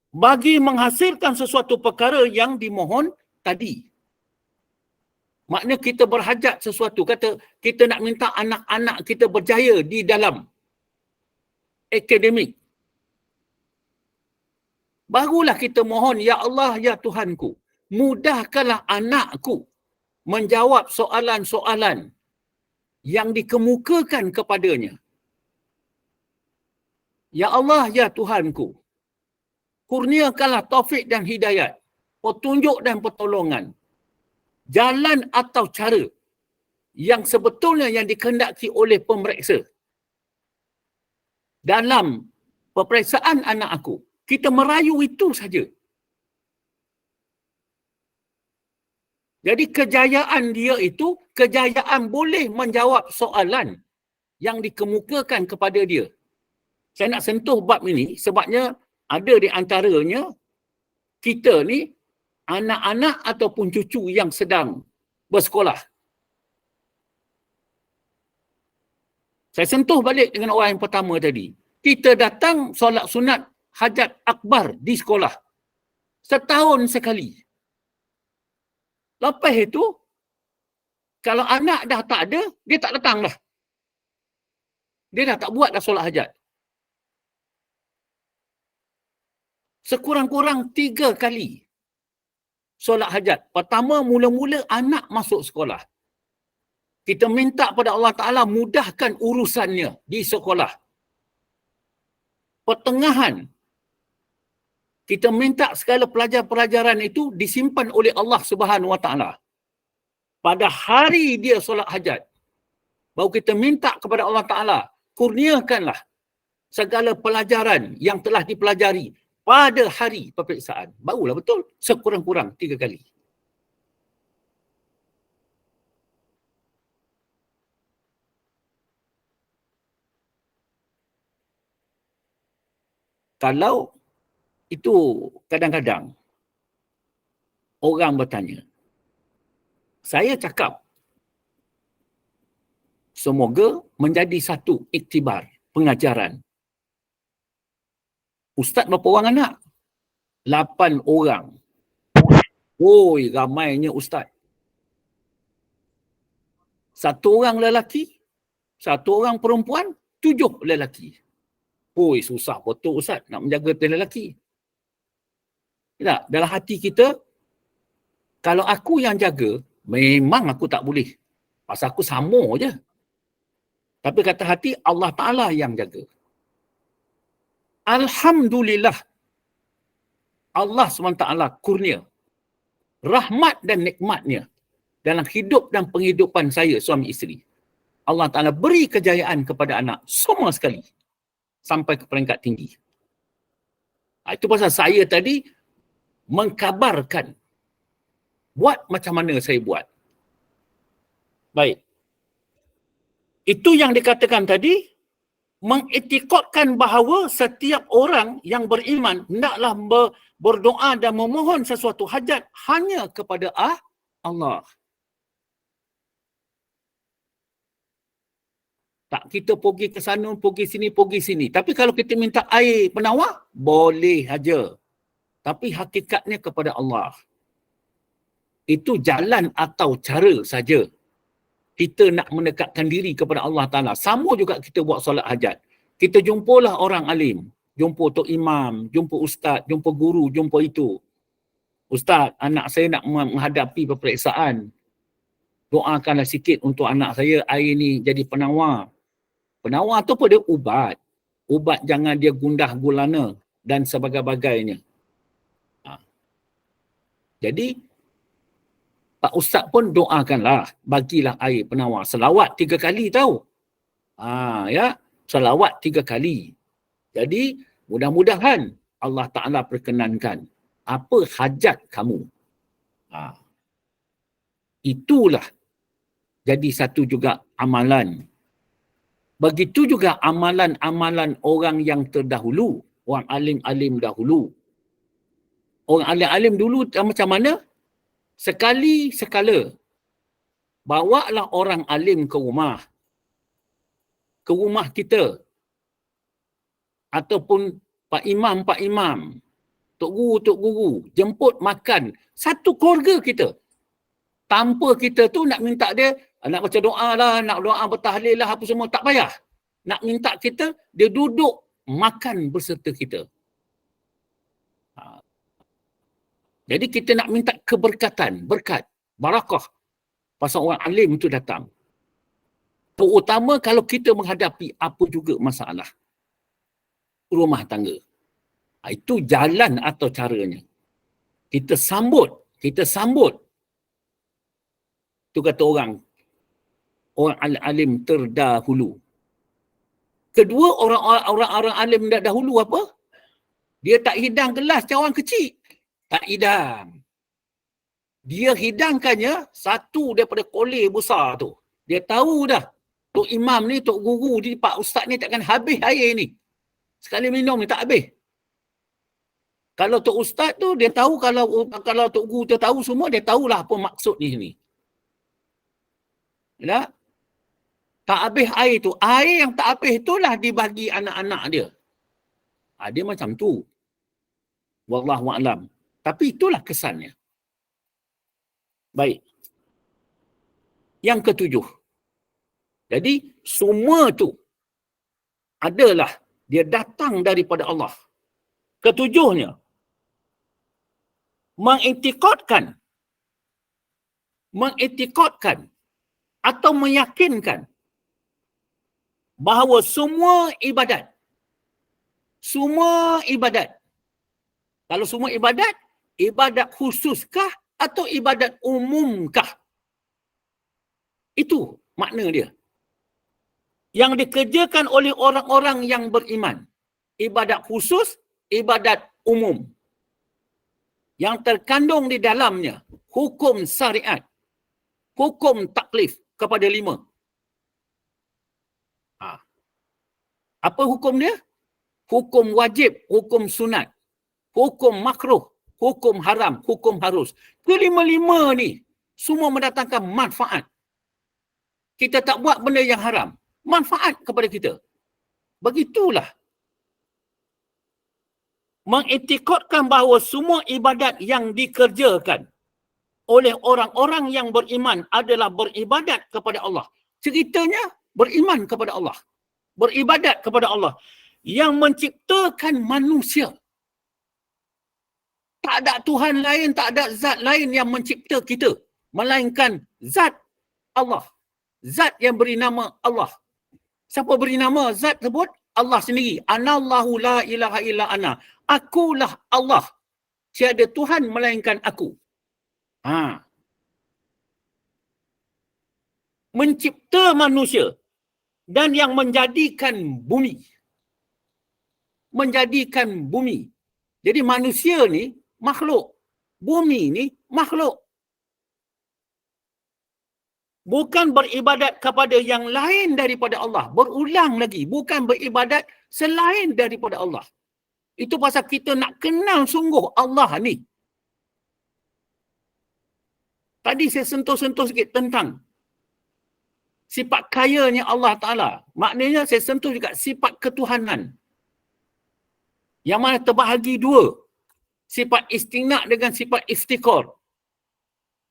bagi menghasilkan sesuatu perkara yang dimohon tadi. Maknanya kita berhajat sesuatu. Kata kita nak minta anak-anak kita berjaya di dalam akademik. Barulah kita mohon, Ya Allah, Ya Tuhanku, mudahkanlah anakku menjawab soalan-soalan yang dikemukakan kepadanya. Ya Allah, Ya Tuhanku, kurniakanlah taufik dan hidayat, petunjuk dan pertolongan, jalan atau cara yang sebetulnya yang dikehendaki oleh pemeriksa dalam peperiksaan anak aku. Kita merayu itu saja. Jadi kejayaan dia itu, kejayaan boleh menjawab soalan yang dikemukakan kepada dia. Saya nak sentuh bab ini sebabnya ada di antaranya kita ni anak-anak ataupun cucu yang sedang bersekolah. Saya sentuh balik dengan orang yang pertama tadi. Kita datang solat sunat hajat akbar di sekolah. Setahun sekali. Lepas itu, kalau anak dah tak ada, dia tak datang dah. Dia dah tak buat dah solat hajat. Sekurang-kurang 3 kali solat hajat. Pertama, mula-mula anak masuk sekolah. Kita minta pada Allah Ta'ala mudahkan urusannya di sekolah. Pertengahan, kita minta segala pelajaran-pelajaran itu disimpan oleh Allah Subhanahu Wa Ta'ala. Pada hari dia solat hajat, baru kita minta kepada Allah Ta'ala, kurniakanlah segala pelajaran yang telah dipelajari pada hari peperiksaan. Barulah betul, sekurang-kurang 3 kali. Kalau itu kadang-kadang orang bertanya, saya cakap semoga menjadi satu iktibar pengajaran. Ustaz berapa orang anak? 8 orang. Oi, ramainya ustaz. 1 orang lelaki, 1 orang perempuan, 7 lelaki. Oi, susah betul ustaz nak menjaga 7 lelaki. Tak, dalam hati kita, kalau aku yang jaga, memang aku tak boleh. Pasal aku sama je. Tapi kata hati, Allah Ta'ala yang jaga. Alhamdulillah, Allah SWT kurnia rahmat dan nikmatnya dalam hidup dan penghidupan saya, suami isteri. Allah Ta'ala beri kejayaan kepada anak semua sekali. Sampai ke peringkat tinggi. Itu pasal saya tadi mengkabarkan buat macam mana saya buat. Baik. Itu yang dikatakan tadi, mengiktikadkan bahawa setiap orang yang beriman hendaklah berdoa dan memohon sesuatu hajat hanya kepada Allah. Tak kita pergi ke sana, pergi sini. Tapi kalau kita minta air penawar, boleh saja. Tapi hakikatnya kepada Allah. Itu jalan atau cara saja. Kita nak mendekatkan diri kepada Allah Ta'ala. Sama juga kita buat solat hajat. Kita jumpalah orang alim. Jumpa Tok Imam, jumpa Ustaz, jumpa guru, jumpa itu. Ustaz, anak saya nak menghadapi peperiksaan. Doakanlah sikit untuk anak saya, air ni jadi penawar. Penawar tu apa dia? Ubat. Ubat jangan dia gundah gulana dan sebagainya. Jadi, Pak Ustaz pun doakanlah, bagilah air penawar. Selawat 3 kali tahu. Ya, selawat 3 kali. Jadi, mudah-mudahan Allah Ta'ala perkenankan apa hajat kamu. Itulah jadi satu juga amalan. Begitu juga amalan-amalan orang yang terdahulu, orang alim-alim dahulu. Orang alim-alim dulu macam mana? Sekali-sekala bawalah orang alim ke rumah kita, ataupun Pak Imam, Tok Guru, jemput makan satu keluarga kita. Tanpa kita tu nak minta dia, nak baca doa lah, nak doa bertahlil lah, apa semua, tak payah. Nak minta kita, dia duduk makan berserta kita. Jadi kita nak minta keberkatan, berkat, barakah pasal orang alim itu datang. Terutama kalau kita menghadapi apa juga masalah rumah tangga. Itu jalan atau caranya. Kita sambut. Itu kata orang alim terdahulu. Kedua, orang-orang alim dahulu apa? Dia tak hidang gelas cawan kecil. Tak hidang. Dia hidangkannya satu daripada kolej besar tu. Dia tahu dah. Tok Imam ni, Tok Guru ni, Pak Ustaz ni takkan habis air ni. Sekali minum ni tak habis. Kalau Tok Ustaz tu, dia tahu kalau Tok Guru tu tahu semua, dia tahulah apa maksud ni sini. Ya? Tak habis air tu. Air yang tak habis itulah dibagi anak-anak dia. Dia macam tu. Wallahualam. Tapi itulah kesannya. Baik. Yang ketujuh. Jadi, semua tu adalah dia datang daripada Allah. Ketujuhnya, mengiktikadkan atau meyakinkan bahawa semua ibadat, kalau semua ibadat khususkah atau ibadat umumkah? Itu makna dia. Yang dikerjakan oleh orang-orang yang beriman. Ibadat khusus, ibadat umum. Yang terkandung di dalamnya hukum syariat, hukum taklif kepada 5. Apa hukum dia? Hukum wajib, hukum sunat, hukum makruh, hukum haram, hukum harus. Kelima-lima ni semua mendatangkan manfaat. Kita tak buat benda yang haram, manfaat kepada kita. Begitulah. Mengiktikadkan bahawa semua ibadat yang dikerjakan oleh orang-orang yang beriman adalah beribadat kepada Allah. Ceritanya beriman kepada Allah. Beribadat kepada Allah. Yang menciptakan manusia. Tak ada Tuhan lain, tak ada zat lain yang mencipta kita. Melainkan zat Allah. Zat yang beri nama Allah. Siapa beri nama zat tersebut? Allah sendiri. Anallahu la ilaha illa ana. Akulah Allah. Tiada Tuhan melainkan aku. Mencipta manusia dan yang menjadikan bumi. Menjadikan bumi. Jadi manusia ni makhluk. Bumi ni makhluk. Bukan beribadat kepada yang lain daripada Allah. Berulang lagi. Bukan beribadat selain daripada Allah. Itu pasal kita nak kenal sungguh Allah ni. Tadi saya sentuh-sentuh sikit tentang sifat kayanya Allah Ta'ala. Maknanya saya sentuh juga sifat ketuhanan. Yang mana terbahagi 2. Sifat istigna' dengan sifat iftikar.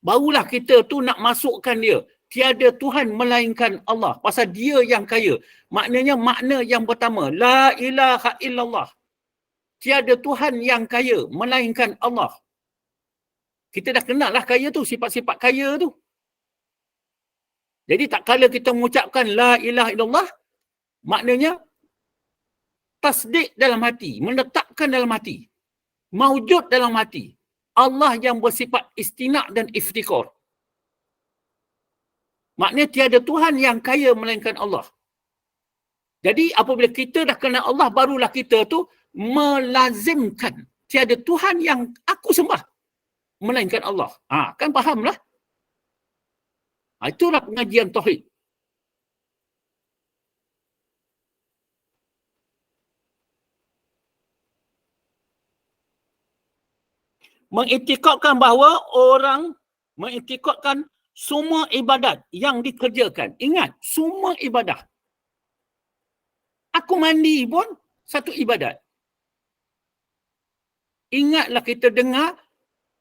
Barulah kita tu nak masukkan dia. Tiada Tuhan melainkan Allah. Pasal dia yang kaya. Maknanya makna yang pertama. La ilaha illallah. Tiada Tuhan yang kaya melainkan Allah. Kita dah kenal lah kaya tu. Sifat-sifat kaya tu. Jadi tak kala kita mengucapkan la ilaha illallah. Maknanya tasdik dalam hati. Meletakkan dalam hati. Maujud dalam hati. Allah yang bersifat istina' dan iftikar. Maknanya tiada Tuhan yang kaya melainkan Allah. Jadi apabila kita dah kenal Allah, barulah kita tu melazimkan tiada Tuhan yang aku sembah melainkan Allah. Kan fahamlah. Itulah pengajian tauhid. Mengiktikadkan bahawa mengiktikadkan semua ibadat yang dikerjakan. Ingat, semua ibadah. Aku mandi pun satu ibadat. Ingatlah kita dengar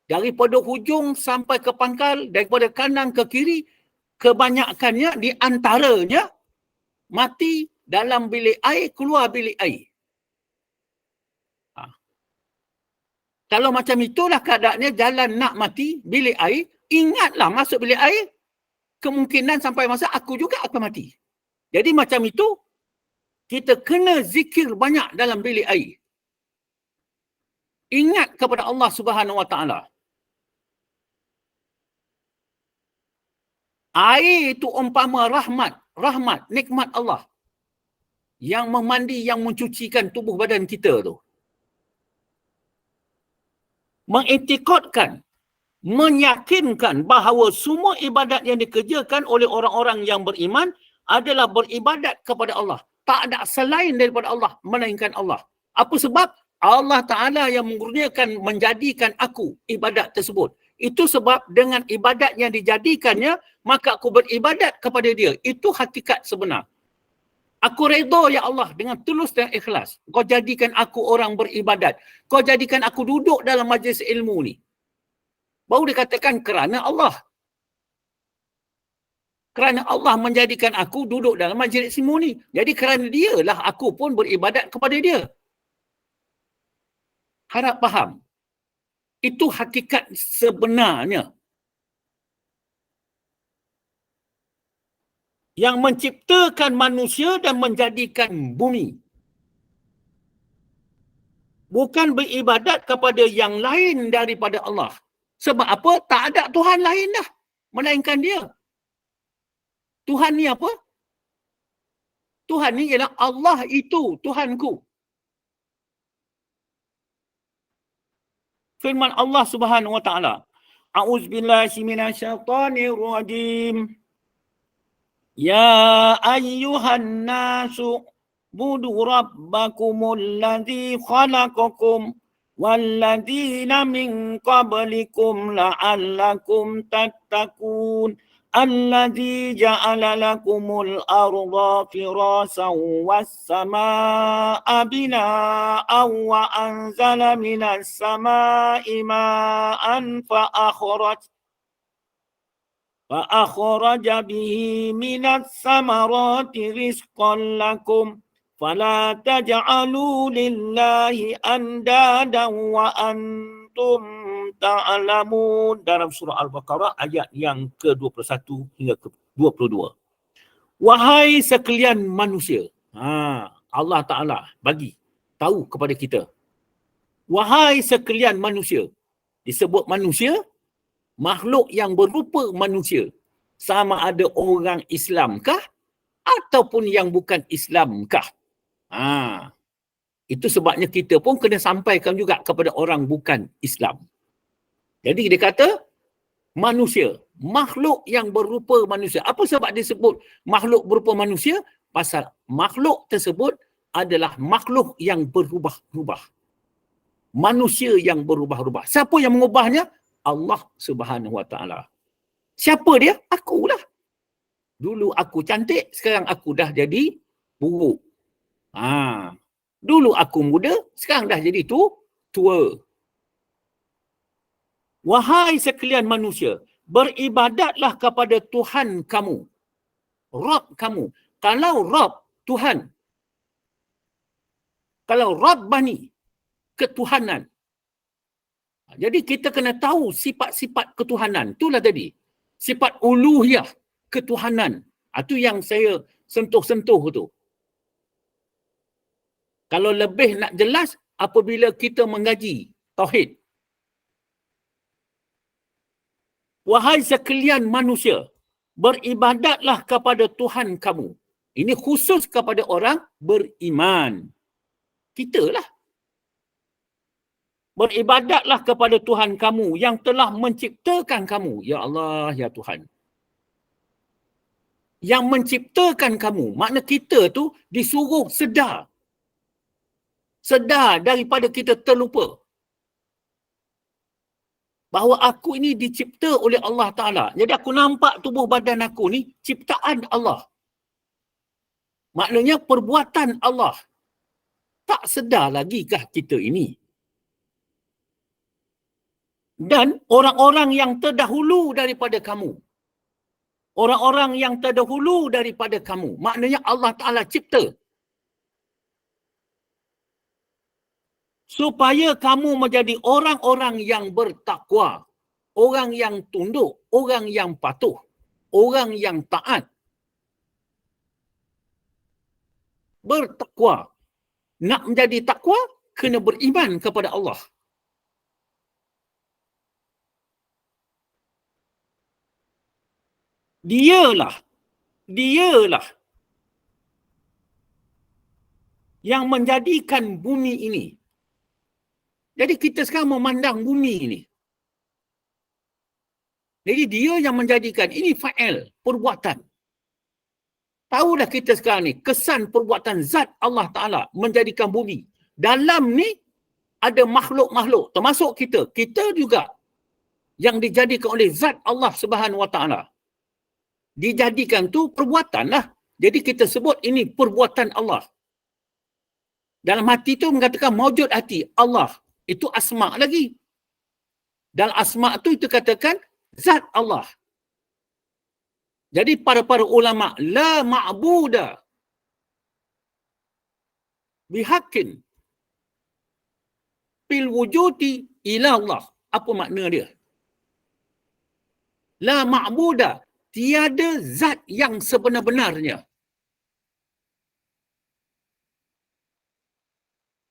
daripada hujung sampai ke pangkal, daripada kanan ke kiri, kebanyakannya di antaranya mati dalam bilik air, keluar bilik air. Kalau macam itulah keadaannya, jalan nak mati, bilik air, ingatlah masuk bilik air, kemungkinan sampai masa aku juga akan mati. Jadi macam itu, kita kena zikir banyak dalam bilik air. Ingat kepada Allah Subhanahu Wa Taala. Air itu umpama rahmat, nikmat Allah. yang memandi, yang mencucikan tubuh badan kita tu. Mengiktikadkan, meyakinkan bahawa semua ibadat yang dikerjakan oleh orang-orang yang beriman adalah beribadat kepada Allah. Tak ada selain daripada Allah, melainkan Allah. Apa sebab? Allah Ta'ala yang mengurniakan, menjadikan aku ibadat tersebut. Itu sebab dengan ibadat yang dijadikannya, maka aku beribadat kepada dia. Itu hakikat sebenar. Aku redha ya Allah dengan tulus dan ikhlas. Kau jadikan aku orang beribadat. Kau jadikan aku duduk dalam majlis ilmu ni. Baru dikatakan kerana Allah. Kerana Allah menjadikan aku duduk dalam majlis ilmu ni. Jadi kerana dialah aku pun beribadat kepada dia. Harap faham. Itu hakikat sebenarnya. Yang menciptakan manusia dan menjadikan bumi. Bukan beribadat kepada yang lain daripada Allah. Sebab apa? Tak ada Tuhan lain dah. Melainkan dia. Tuhan ni apa? Tuhan ni ialah Allah itu Tuhanku. Firman Allah Subhanahu wa taala. A'udzubillahi minasyaitonirrajim. Ya ayyuhan nasu budu rabbakumul ladzi khalaqakum walladzina min qablikum la'allakum tattaqun. الذي جعل لكم الأرض فراشا والسماء بناء وأنزل من السماء ماء فأخرج به من الثمرات رزقا لكم فلا تجعلوا لله أندادا وأنتم ta'lamun. Dalam surah Al-Baqarah ayat yang ke-21 hingga ke-22. Wahai sekalian manusia. Allah Ta'ala bagi tahu kepada kita. Wahai sekalian manusia. Disebut manusia, makhluk yang berupa manusia. Sama ada orang Islamkah ataupun yang bukan Islamkah. Itu sebabnya kita pun kena sampaikan juga kepada orang bukan Islam. Jadi dia kata manusia, makhluk yang berupa manusia. Apa sebab disebut makhluk berupa manusia? Pasal makhluk tersebut adalah makhluk yang berubah-ubah. Manusia yang berubah-ubah. Siapa yang mengubahnya? Allah Subhanahu Wa Taala. Siapa dia? Akulah. Dulu aku cantik, sekarang aku dah jadi buruk. Dulu aku muda, sekarang dah jadi tua. Wahai sekalian manusia, beribadatlah kepada Tuhan kamu. Rabb kamu. Kalau Rabb, Tuhan. Kalau Rabbani, ketuhanan. Jadi kita kena tahu sifat-sifat ketuhanan. Itulah tadi. Sifat uluhiyah, ketuhanan. Itu yang saya sentuh-sentuh tu. Kalau lebih nak jelas, apabila kita mengaji tauhid. Wahai sekalian manusia, beribadatlah kepada Tuhan kamu. Ini khusus kepada orang beriman. Kita lah. Beribadatlah kepada Tuhan kamu yang telah menciptakan kamu. Ya Allah, ya Tuhan. Yang menciptakan kamu. Makna kita tu disuruh sedar. Sedar daripada kita terlupa. Bahawa aku ini dicipta oleh Allah Ta'ala. Jadi aku nampak tubuh badan aku ni ciptaan Allah. Maknanya perbuatan Allah. Tak sedar lagikah kita ini? Dan orang-orang yang terdahulu daripada kamu. Orang-orang yang terdahulu daripada kamu. Maknanya Allah Ta'ala cipta. Supaya kamu menjadi orang-orang yang bertakwa. Orang yang tunduk. Orang yang patuh. Orang yang taat. Bertakwa. Nak menjadi takwa, kena beriman kepada Allah. Dialah yang menjadikan bumi ini. Jadi kita sekarang memandang bumi ini. Jadi dia yang menjadikan, ini fa'il, perbuatan. Tahulah kita sekarang ni, kesan perbuatan zat Allah Ta'ala menjadikan bumi. Dalam ni ada makhluk-makhluk, termasuk kita. Kita juga yang dijadikan oleh zat Allah Subhanahu Wa Ta'ala. Dijadikan tu perbuatan lah. Jadi kita sebut ini perbuatan Allah. Dalam hati tu mengatakan maujud hati, Allah. Itu asma' lagi. Dalam asma' tu itu katakan zat Allah. Jadi para ulama, la ma'buda bihaqqin fil wujudi ila Allah. Apa makna dia? La ma'buda, tiada zat yang sebenar-benarnya.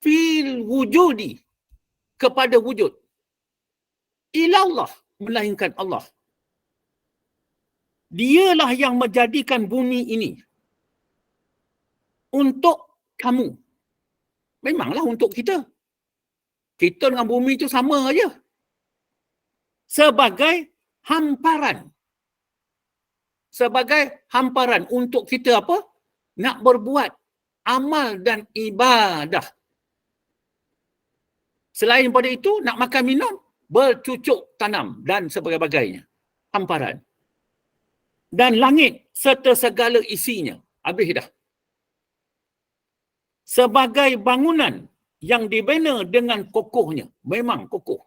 Fil wujudi, kepada wujud. Ila Allah, melainkan Allah. Dialah yang menjadikan bumi ini untuk kamu. Memanglah untuk kita. Kita dengan bumi itu sama aja. Sebagai hamparan. Sebagai hamparan untuk kita apa? Nak berbuat amal dan ibadah. Selain daripada itu, nak makan minum, bercucuk tanam dan sebagainya. Hamparan. Dan langit serta segala isinya. Habis dah. Sebagai bangunan yang dibina dengan kokohnya. Memang kokoh.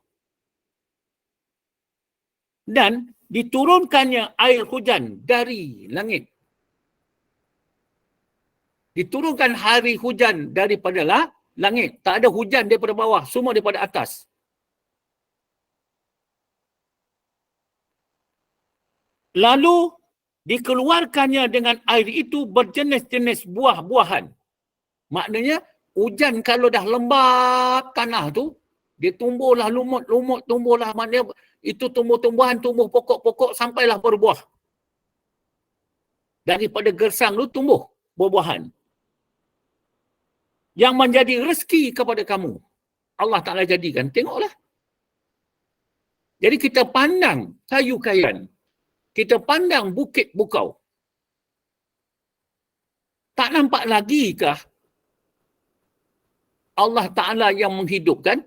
Dan diturunkannya air hujan dari langit. Diturunkan hari hujan daripada langit. Tak ada hujan daripada bawah. Semua daripada atas. Lalu dikeluarkannya dengan air itu berjenis-jenis buah-buahan. Maknanya hujan kalau dah lembab tanah tu, dia tumbuhlah lumut-lumut, tumbuhlah maknanya itu tumbuh-tumbuhan, tumbuh pokok-pokok sampailah berbuah. Daripada gersang tu tumbuh buah-buahan. Yang menjadi rezeki kepada kamu. Allah Ta'ala jadikan. Tengoklah. Jadi kita pandang kayu-kayuan. Kita pandang bukit bukau. Tak nampak lagi kah Allah Ta'ala yang menghidupkan?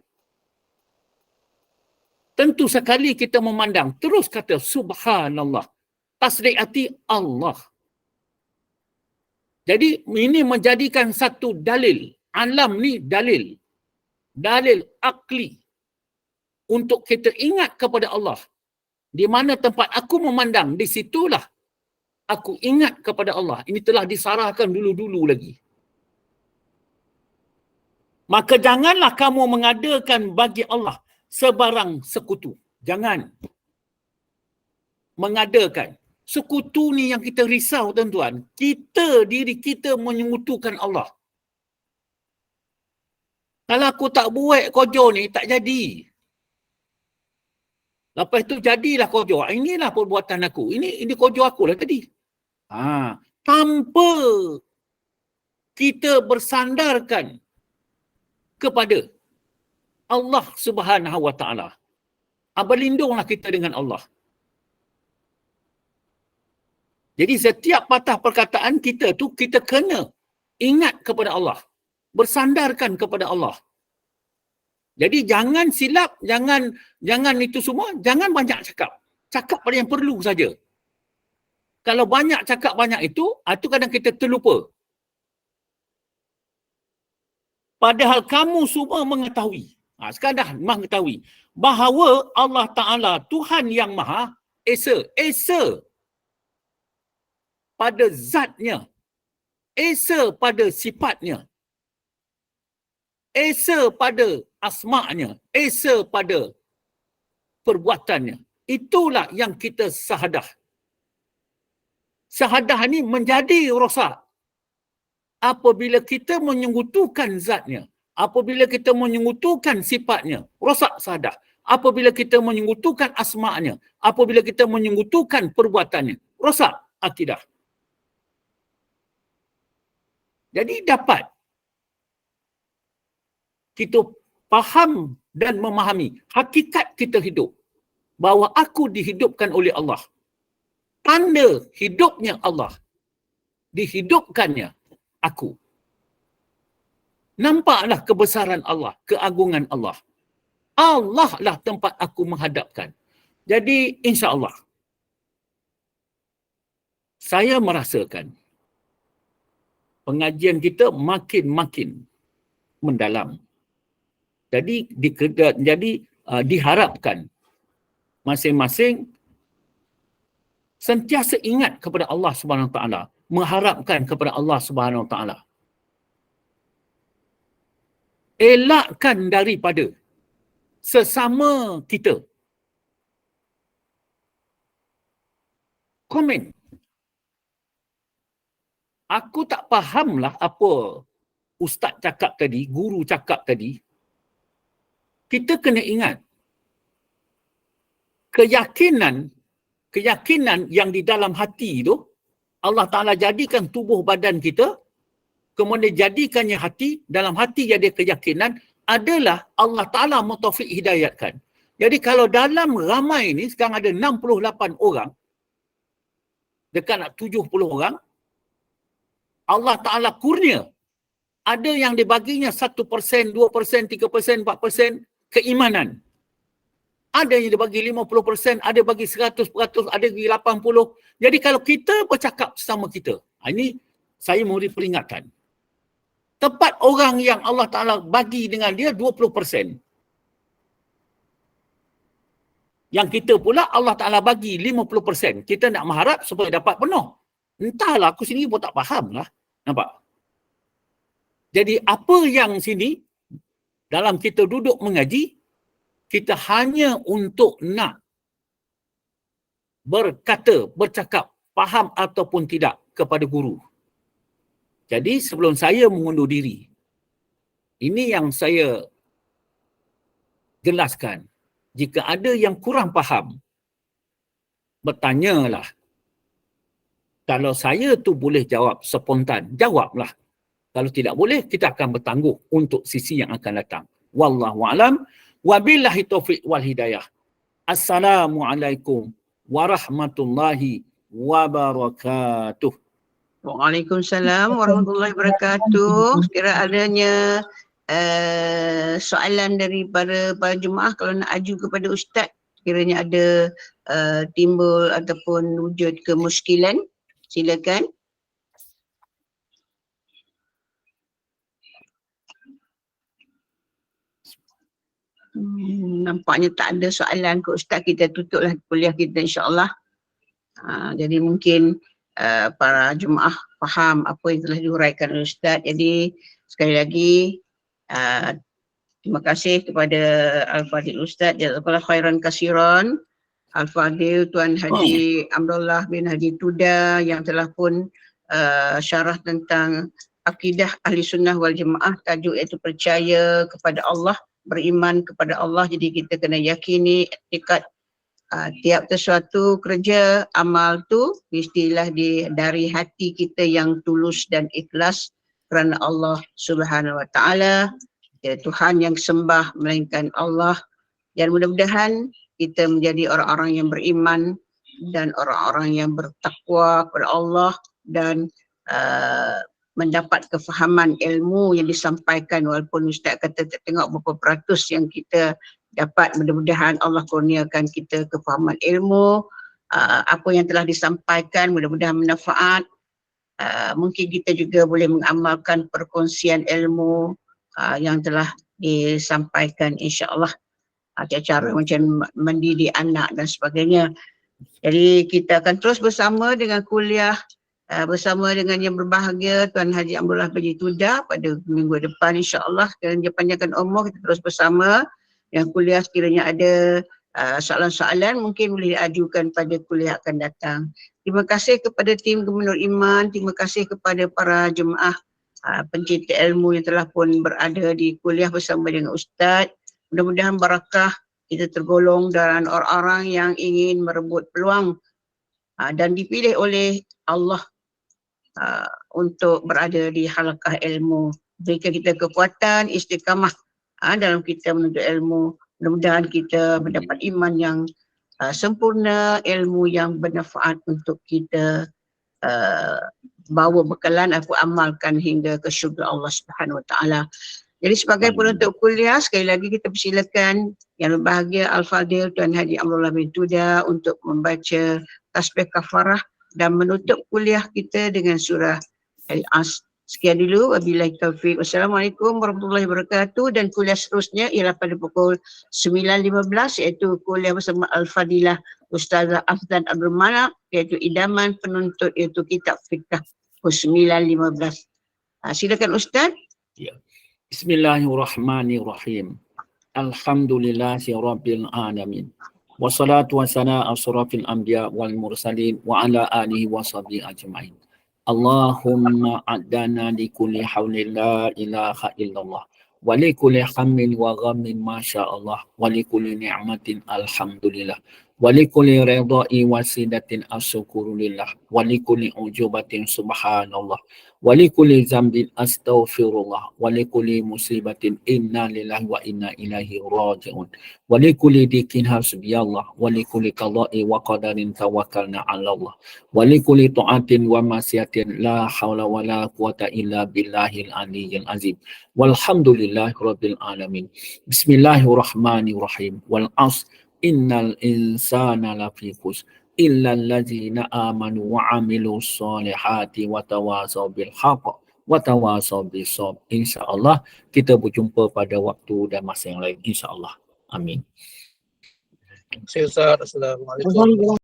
Tentu sekali kita memandang. Terus kata Subhanallah. Tasdik hati Allah. Jadi ini menjadikan satu dalil. Alam ni dalil. Dalil akli. Untuk kita ingat kepada Allah. Di mana tempat aku memandang, di situlah aku ingat kepada Allah. Ini telah disarahkan dulu-dulu lagi. Maka janganlah kamu mengadakan bagi Allah sebarang sekutu. Jangan mengadakan. Sekutu ni yang kita risau, tuan-tuan. Diri kita menyekutukan Allah. Kalau aku tak buat kojo ni, tak jadi. Lepas tu jadilah kojo. Inilah perbuatan aku. Ini kojo aku lah tadi. Tanpa kita bersandarkan kepada Allah Subhanahu Wa Ta'ala. Berlindunglah kita dengan Allah. Jadi setiap patah perkataan kita tu, kita kena ingat kepada Allah. Bersandarkan kepada Allah. Jadi jangan silap, jangan itu semua, jangan banyak cakap. Cakap pada yang perlu saja. Kalau banyak cakap banyak itu kadang kita terlupa. Padahal kamu semua mengetahui. Sekarang dah mengetahui bahawa Allah Ta'ala Tuhan yang Maha Esa. Esa pada zatnya. Esa pada sifatnya. Esa pada asma'nya. Esa pada perbuatannya. Itulah yang kita sahadah. Sahadah ni menjadi rosak apabila kita menyekutukan zatnya. Apabila kita menyekutukan sifatnya, rosak sahadah. Apabila kita menyekutukan asma'nya, apabila kita menyekutukan perbuatannya, rosak akidah. Jadi dapat kita faham dan memahami hakikat kita hidup, bahawa aku dihidupkan oleh Allah. Tanda hidupnya Allah, dihidupkannya aku. Nampaklah kebesaran Allah, keagungan Allah. Allah lah tempat aku menghadapkan. Jadi insya-Allah saya merasakan pengajian kita makin-makin mendalam. Jadi diharapkan masing-masing sentiasa ingat kepada Allah Subhanahu Wa Taala, mengharapkan kepada Allah Subhanahu Wa Taala. Elakkan daripada sesama kita komen. Aku tak fahamlah apa ustaz cakap tadi, guru cakap tadi. Kita kena ingat, keyakinan yang di dalam hati itu, Allah Ta'ala jadikan tubuh badan kita, kemudian jadikannya hati, dalam hati ada keyakinan, adalah Allah Ta'ala mutaufik hidayatkan. Jadi kalau dalam ramai ni, sekarang ada 68 orang, dekat nak 70 orang, Allah Ta'ala kurnia. Ada yang dibaginya 1%, 2%, 3%, 4% keimanan. Ada yang dibagi 50%, ada bagi 100%, ada bagi 80%. Jadi kalau kita bercakap sama kita, ini saya memberi peringatan. Tepat orang yang Allah Ta'ala bagi dengan dia 20%. Yang kita pula Allah Ta'ala bagi 50%. Kita nak mengharap supaya dapat penuh. Entahlah, aku sendiri pun tak faham lah. Nampak? Jadi apa yang sini, dalam kita duduk mengaji, kita hanya untuk nak berkata, bercakap, faham ataupun tidak kepada guru. Jadi sebelum saya mengundur diri, ini yang saya jelaskan. Jika ada yang kurang faham, bertanyalah. Kalau saya tu boleh jawab spontan, jawablah. Kalau tidak boleh, kita akan bertangguh untuk sisi yang akan datang. Wallahu a'lam. Wabillahi taufiq wal hidayah. Assalamualaikum warahmatullahi wabarakatuh. Waalaikumsalam warahmatullahi wabarakatuh. Kira adanya soalan daripada para jemaah kalau nak aju kepada Ustaz, kiranya ada timbul ataupun wujud kemuskilan, silakan. Nampaknya tak ada soalan ke Ustaz, kita tutuplah kuliah kita insya-Allah. Jadi mungkin para jemaah faham apa yang telah diuraikan oleh Ustaz. Jadi sekali lagi terima kasih kepada Al-Fadhil Ustaz jazakallahu khairan kasiran, Al-Fadhil Tuan Haji Abdullah bin Haji Tuda yang telah pun syarah tentang akidah Ahli Sunnah wal Jemaah, tajuk iaitu percaya kepada Allah, beriman kepada Allah. Jadi kita kena yakini iktikad tiap sesuatu kerja amal tu mestilah dari hati kita yang tulus dan ikhlas kerana Allah Subhanahu Wa Taala, Tuhan yang sembah melainkan Allah. Dan mudah-mudahan kita menjadi orang-orang yang beriman dan orang-orang yang bertakwa kepada Allah dan mendapat kefahaman ilmu yang disampaikan, walaupun Ustaz kata tak tengok berapa peratus yang kita dapat. Mudah-mudahan Allah kurniakan kita kefahaman ilmu, apa yang telah disampaikan mudah-mudahan bermanfaat. Mungkin kita juga boleh mengamalkan perkongsian ilmu yang telah disampaikan insya-Allah, cara macam mendidik anak dan sebagainya. Jadi kita akan terus bersama dengan kuliah bersama dengan yang berbahagia Tuan Haji Abdullah bin Haji Tuda pada minggu depan insya-Allah. Sekiranya dia panjangkan umur, kita terus bersama yang kuliah. Sekiranya ada soalan-soalan mungkin boleh diajukan pada kuliah akan datang. Terima kasih kepada tim Gubernur Iman, terima kasih kepada para jemaah pencinta ilmu yang telah pun berada di kuliah bersama dengan Ustaz. Mudah-mudahan barakah, kita tergolong dalam orang-orang yang ingin merebut peluang dan dipilih oleh Allah untuk berada di halaqah ilmu. Berikan kita kekuatan, istiqamah dalam kita menuntut ilmu. Mudah-mudahan kita mendapat iman yang sempurna, ilmu yang bermanfaat untuk kita bawa bekalan aku amalkan hingga ke syurga Allah Subhanahu Wa Taala. Jadi sebagai penutup kuliah, sekali lagi kita persilakan yang berbahagia Al-Fadil Tuan Haji Amrullah bin Tuda untuk membaca tasbih kafarah dan menutup kuliah kita dengan surah Al-As. Sekian dulu, wabillahi taufiq. Wassalamualaikum warahmatullahi wabarakatuh, dan kuliah seterusnya ialah pada pukul 9.15 iaitu kuliah bersama Al-Fadilah Ustazah Afdan Abdul Malak, iaitu idaman penuntut, iaitu kitab fiqh pukul 9.15. Silakan Ustaz. Ya. Bismillahirrahmanirrahim. Alhamdulillahi rabbil alamin. Wassalatu wassalamu asrafil anbiya wal mursalin wa ala alihi wa sahbihi ajma'in. Allahumma adana li kulli hawlin la ilaha illallah wa li kulli hammin wa ghammin masyaallah wa li kulli ni'matin alhamdulillah wa li kulli ridha'i wasidatin asyukurulillah wa li kulli ujubatin subhanallah wa li kulli zambin astaghfirullah wa li kulli musibatin inna lillahi wa inna ilaihi raji'un wa li kulli dikin hasbiyallah wa li kulli qada'i wa qadarin tawakkalna 'ala Allah wa li kulli ta'atin wa masyiatin la haula wa la quwata illa billahil aliyyil azim walhamdulillahi rabbil alamin. Bismillahirrahmanirrahim. Wal 'asr innal insana lafi khusr illa allazina amanu wa 'amilus solihati wa tawasaw bil haqq wa tawasaw bis sabr. Insya-Allah kita berjumpa pada waktu dan masa yang lain, insya-Allah. Amin. Assalamualaikum.